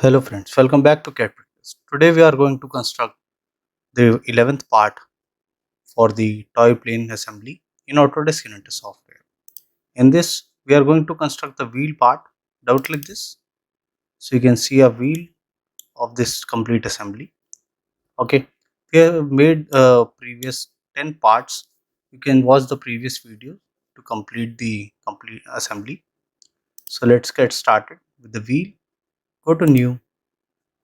Hello friends, welcome back to CAD Practice. Today we are going to construct the 11th part for the toy plane assembly in Autodesk Inventor software. In this, we are going to construct the wheel part. Double click this. So you can see a wheel of this complete assembly. Okay, we have made previous 10 parts. You can watch the previous video to complete the complete assembly. So let's get started with the wheel. Go to new,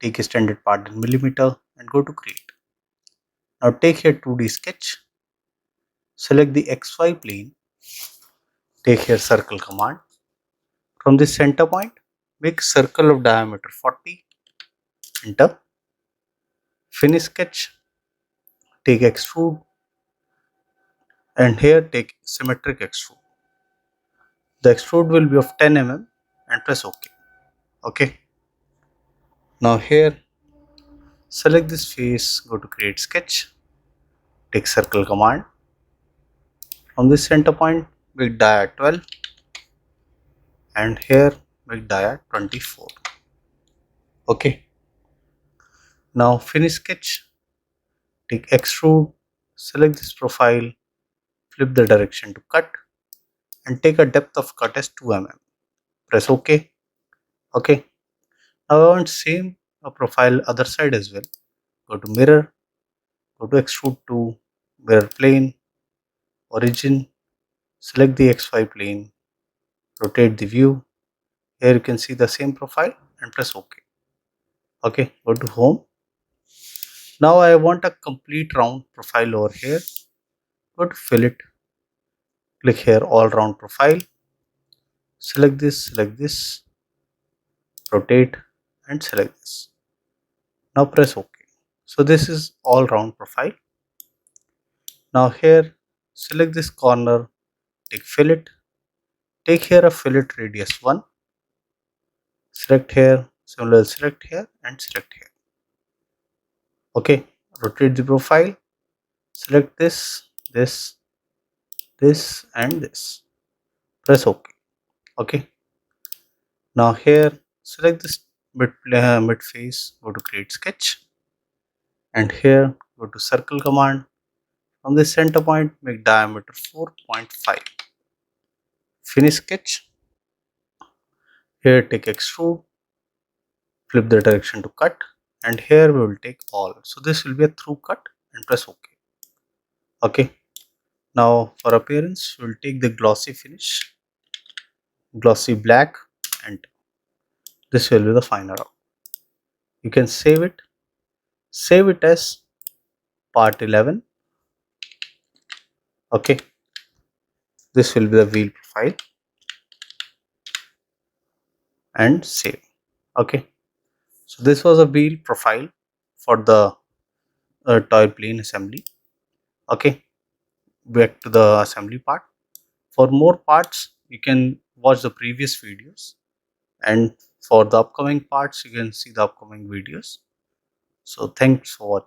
take a standard part in millimeter and go to create. Now take here 2D sketch, select the XY plane, take here circle command. From this center point, make circle of diameter 40, enter. Finish sketch, take extrude and here take symmetric extrude. The extrude will be of 10 mm and press OK. Okay. Now here, select this face, go to create sketch, take circle command. From this center point, make dia 12 and here make dia 24. Okay. Now finish sketch, take extrude, select this profile, flip the direction to cut and take a depth of cut as 2 mm. Press OK. Okay. Now I want same profile other side as well. Go to mirror, go to extrude to mirror plane, origin, select the XY plane, rotate the view. Here you can see the same profile and press OK. Okay, go to home. Now I want a complete round profile over here. Go to fillet, click here all round profile, select this, rotate and select this. Now press OK. So this is all round profile. Now here select this corner, take fillet, take here a fillet radius 1, select here, similarly select here and select here. Okay, rotate the profile, select this and this. Press OK. Okay. Now here select this mid face, go to create sketch and here go to circle command. From this center point make diameter 4.5. Finish sketch. Here take extrude, flip the direction to cut and here we will take all. So this will be a through cut and press OK. Okay. Now for appearance we will take the glossy finish, glossy black and this will be the final out. You can save it as part 11. Okay, this will be the wheel profile and save. Okay, so this was a wheel profile for the toy plane assembly. Okay, back to the assembly part. For more parts you can watch the previous videos and for the upcoming parts you can see the upcoming videos. So thanks for watching.